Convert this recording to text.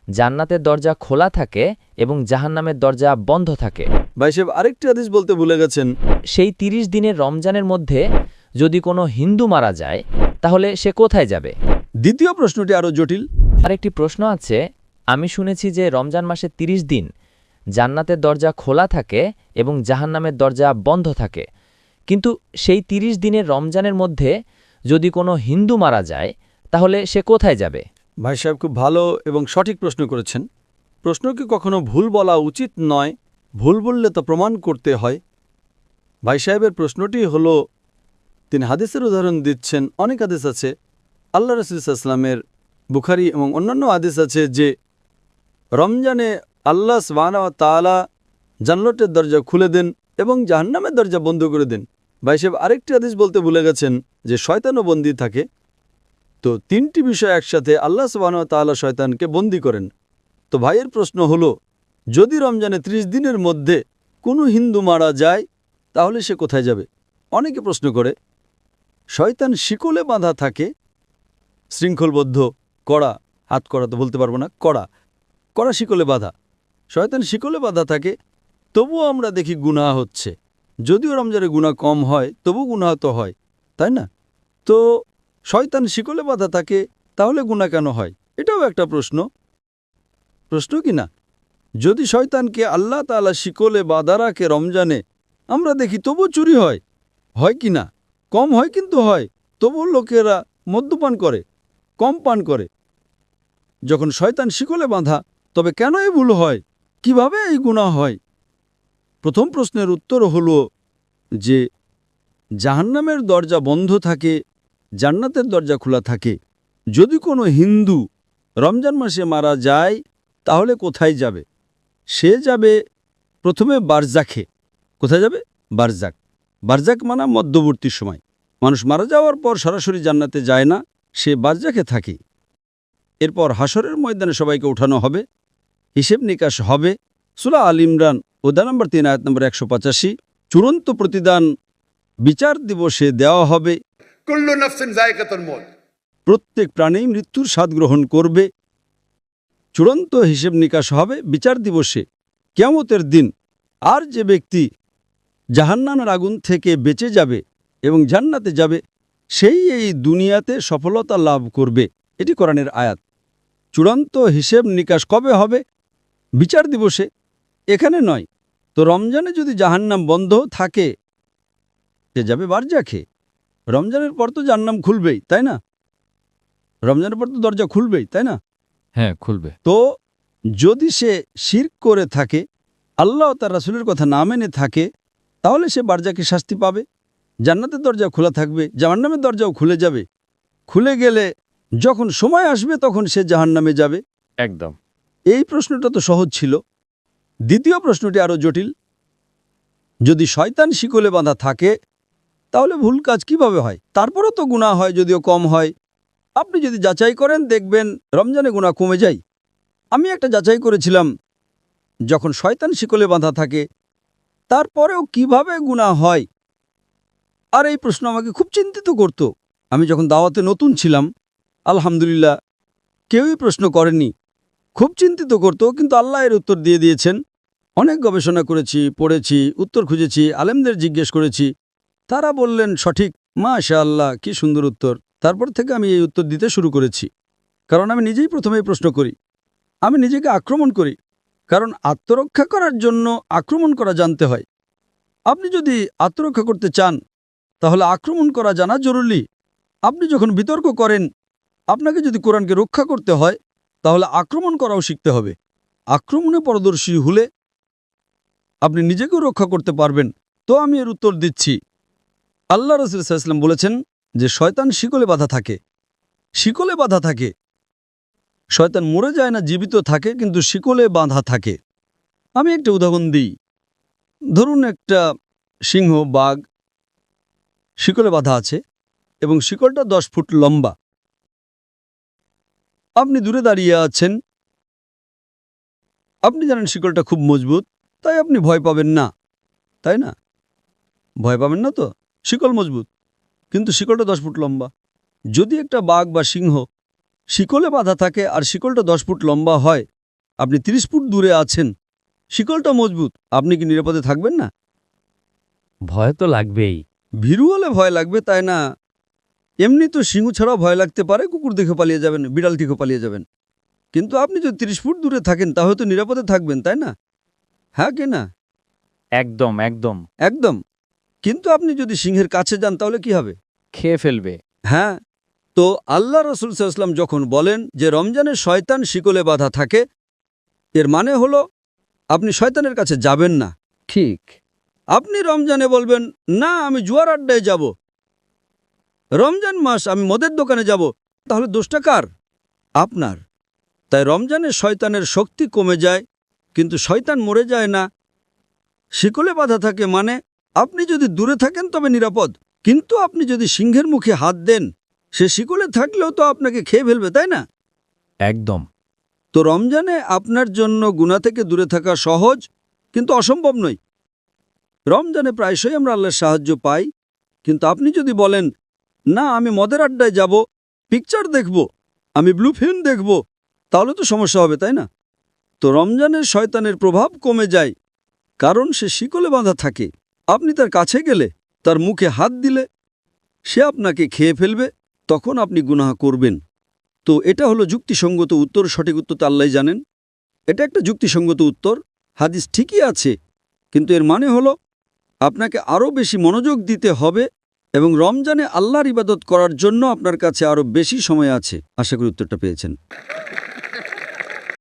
জান্নাতের দরজা খোলা থাকে এবং জাহান্নামের দরজা বন্ধ থাকে। ভাই সাহেব আরেকটি হাদিস বলতে ভুলে গেছেন। সেই ৩০ দিনের রমজানের মধ্যে যদি কোনো হিন্দু মারা যায় তাহলে সে কোথায় যাবে? দ্বিতীয় প্রশ্নটি আরও জটিল। আরেকটি প্রশ্ন আছে, আমি শুনেছি যে রমজান মাসে ৩০ দিন জান্নাতের দরজা খোলা থাকে এবং জাহান্নামের দরজা বন্ধ থাকে, কিন্তু সেই ৩০ দিনের রমজানের মধ্যে যদি কোনো হিন্দু মারা যায় তাহলে সে কোথায় যাবে? ভাই সাহেব খুব ভালো এবং সঠিক প্রশ্ন করেছেন। প্রশ্নকে কখনো ভুল বলা উচিত নয়, ভুল বললে তো প্রমাণ করতে হয়। ভাই সাহেবের প্রশ্নটি হলো, তিনি হাদিসের উদাহরণ দিচ্ছেন। অনেক হাদিস আছে আল্লাহ রাসূল সাল্লাল্লাহু আলাইহি ওয়াসাল্লামের, বুখারী এবং অন্যান্য হাদিস আছে যে রমজানে আল্লাহ সুবহানাহু ওয়া তাআলা জান্নাতের দরজা খুলে দেন এবং জাহান্নামের দরজা বন্ধ করে দেন। ভাই সাহেব আরেকটি হাদিস বলতে ভুলে গেছেন যে শয়তানও বন্দী থাকে। তো তিনটি বিষয় একসাথে, আল্লাহ সুবহানাহু ওয়া তাআলা শয়তানকে বন্দী করেন। তো ভাইয়ের প্রশ্ন হলো, যদি রমজানে ৩০ দিনের মধ্যে কোনো হিন্দু মারা যায় তাহলে সে কোথায় যাবে? অনেকে প্রশ্ন করে, শয়তান শিকলে বাঁধা থাকে, শৃঙ্খলবদ্ধ, কড়া, হাত কড়া তো বলতে পারবো না, কড়া কড়া শিকলে বাঁধা। শয়তান শিকলে বাঁধা থাকে, তবুও আমরা দেখি গুনাহ হচ্ছে। যদিও রমজানে গুনাহ কম হয়, তবু গুনাহ তো হয়, তাই না? তো শয়তান শিকলে বাঁধা থাকে, তাহলে গুনাহ কেন হয়? এটাও একটা প্রশ্ন কি না? যদি শয়তানকে আল্লাহ তাআলা শিকলে বাঁধা রাখে রমজানে, আমরা দেখি তবু চুরি হয় কি না? কম হয় কিন্তু হয়। তবু লোকেরা মদ্যপান করে, কম পান করে। যখন শয়তান শিকলে বাঁধা, তবে কেন এই ভুল হয়? কিভাবে এই গুনাহ হয়? প্রথম প্রশ্নের উত্তর হলো যে জাহান্নামের দরজা বন্ধ থাকে, জান্নাতের দরজা খোলা থাকে। যদি কোনো হিন্দু রমজান মাসে মারা যায় তাহলে কোথায় যাবে? সে যাবে প্রথমে বারজাখে। কোথায় যাবে? বারজাক। বারজাক মানে মধ্যবর্তী সময়। মানুষ মারা যাওয়ার পর সরাসরি জান্নাতে যায় না, সে বারজাখে থাকে। এরপর হাসরের ময়দানে সবাইকে উঠানো হবে, হিসেব নিকাশ হবে। সূরা আল ইমরান অধ্যায় নম্বর ৩ আয়াত নম্বর ১৮৫। চূড়ান্ত প্রতিদান বিচার দিবসে দেওয়া হবে। কুল্লু নাফসিন যায়কাতুল মউত। প্রত্যেক প্রাণী মৃত্যুর স্বাদ গ্রহণ করবে। চূড়ান্ত হিসেব নিকাশ হবে বিচার দিবসে, কিয়ামতের দিন। আর যে ব্যক্তি জাহান্নামের আগুন থেকে বেঁচে যাবে এবং জান্নাতে যাবে, সেই এই দুনিয়াতে সফলতা লাভ করবে। এটি কোরআনের আয়াত। চূড়ান্ত হিসেব নিকাশ কবে হবে? বিচার দিবসে, এখানে নয়। তো রমজানে যদি জাহান্নাম বন্ধ থাকে, সে যাবে বারজাখে। রমজানের পর তো জাহান্নাম খুলবেই, তাই না? রমজানের পর তো দরজা খুলবেই, তাই না? হ্যাঁ, খুলবে। তো যদি সে শিরক করে থাকে, আল্লাহ ও তার রাসূলের কথা না মেনে থাকে, তাহলে সে বারজাকে শাস্তি পাবে। জান্নাতের দরজা খোলা থাকবে, জাহান্নামের দরজাও খুলে যাবে। খুলে গেলে যখন সময় আসবে তখন সে জাহান্নামে যাবে। একদম। এই প্রশ্নটা তো সহজ ছিল। দ্বিতীয় প্রশ্নটি আরও জটিল। যদি শয়তান শিকলে বাঁধা থাকে তাহলে ভুল কাজ কিভাবে হয়? তারপরও তো গুনাহ হয়, যদিও কম হয়। আপনি যদি যাচাই করেন দেখবেন রমজানে গুনাহ কমে যায়। আমি একটা যাচাই করেছিলাম, যখন শয়তান শিকলে বাঁধা থাকে তারপরেও কিভাবে গুনাহ হয়। আর এই প্রশ্ন আমাকে খুব চিন্তিত করত। আমি যখন দাওয়াতে নতুন ছিলাম, আলহামদুলিল্লাহ কেউই প্রশ্ন করেনি, খুব চিন্তিত করত, কিন্তু আল্লাহ এর উত্তর দিয়ে দিয়েছেন। অনেক গবেষণা করেছি, পড়েছি, উত্তর খুঁজেছি, আলেমদের জিজ্ঞেস করেছি, তারা বললেন সঠিক। মাশাআল্লাহ, কি সুন্দর উত্তর। তারপর থেকে আমি এই উত্তর দিতে শুরু করেছি, কারণ আমি নিজেই প্রথমেই প্রশ্ন করি। আমি নিজেকে আক্রমণ করি, কারণ আত্মরক্ষা করার জন্য আক্রমণ করা জানতে হয়। আপনি যদি আত্মরক্ষা করতে চান তাহলে আক্রমণ করা জানা জরুরি। আপনি যখন বিতর্ক করেন, আপনাকে যদি কোরআনকে রক্ষা করতে হয় তাহলে আক্রমণ করাও শিখতে হবে। আক্রমণে পারদর্শী হলে আপনি নিজেকেও রক্ষা করতে পারবেন। তো আমি এর উত্তর দিচ্ছি। আল্লাহ রাসূল সাল্লাল্লাহু আলাইহি ওয়াসাল্লাম বলেছেন যে শয়তান শিকলে বাঁধা থাকে। শিকলে বাঁধা থাকে। শয়তান মরে যায় না, জীবিত থাকে, কিন্তু শিকলে বাঁধা থাকে। আমি একটা উদাহরণ দিই। ধরুন একটা সিংহ, বাঘ শিকলে বাঁধা আছে এবং শিকলটা 10 ফুট লম্বা। আপনি দূরে দাঁড়িয়ে আছেন, আপনি জানেন শিকলটা খুব মজবুত, তাই আপনি ভয় পাবেন না, তাই না? ভয় পাবেন না তো, শিকল মজবুত, কিন্তু শিকলটা 10 ফুট লম্বা। যদি একটা বাঘ বা সিংহ শিকলে বাঁধা থাকে আর শিকলটা 10 ফুট লম্বা হয়, আপনি 30 ফুট দূরে আছেন, শিকলটা মজবুত, আপনি কি নিরাপদে থাকবেন না? ভয় তো লাগবেই। ভীরু হলে ভয় লাগবে, তাই না? এমনি তো সিংহ ছাড়াও ভয় লাগতে পারে, কুকুর দেখে পালিয়ে যাবেন, বিড়াল দেখে পালিয়ে যাবেন। কিন্তু আপনি যদি 30 ফুট দূরে থাকেন তাহলে তো নিরাপদে থাকবেন, তাই না? হ্যাঁ কি না? একদম একদম। একদম। কিন্তু আপনি যদি সিংহের কাছে যান তাহলে কি হবে? খেয়ে ফেলবে। হ্যাঁ, তো আল্লাহ রসুল সাল্লাল্লাহু আলাইহি ওয়াসাল্লাম যখন বলেন যে রমজানে শয়তান শিকলে বাঁধা থাকে, এর মানে হলো আপনি শয়তানের কাছে যাবেন না। ঠিক। আপনি রমজানে বলবেন, না আমি জুয়ার আড্ডায় যাব, রমজান মাস আমি মদের দোকানে যাব, তাহলে দোষটা কার? আপনার। তাই রমজানে শয়তানের শক্তি কমে যায়, কিন্তু শয়তান মরে যায় না। শিকলে বাঁধা থাকে মানে আপনি যদি দূরে থাকেন তবে নিরাপদ, কিন্তু আপনি যদি সিংহের মুখে হাত দেন, সে শিকলে থাকলেও তো আপনাকে খেয়ে ফেলবে, তাই না? একদম। তো রমজানে আপনার জন্য গুনাহ থেকে দূরে থাকা সহজ, কিন্তু অসম্ভব নয়। রমজানে প্রায়শই আমরা আল্লাহর সাহায্য পাই, কিন্তু আপনি যদি বলেন, না আমি মদের আড্ডায় যাব, পিকচার দেখব, আমি ব্লু ফিল্ম দেখব, তাহলে তো সমস্যা হবে, তাই না? তো রমজানের শয়তানের প্রভাব কমে যায়, কারণ সে শিকলে বাঁধা থাকে। আপনি তার কাছে গেলে, তার মুখে হাত দিলে, সে আপনাকে খেয়ে ফেলবে, তখন আপনি গুনাহ করবেন। তো এটা হলো যুক্তিসঙ্গত উত্তর। সঠিক উত্তর তো আল্লাহই জানেন। এটা একটা যুক্তিসঙ্গত উত্তর, হাদিস ঠিকই আছে, কিন্তু এর মানে হলো আপনাকে আরও বেশি মনোযোগ দিতে হবে এবং রমজানে আল্লাহর ইবাদত করার জন্য আপনার কাছে আরও বেশি সময় আছে। আশা করি উত্তরটা পেয়েছেন।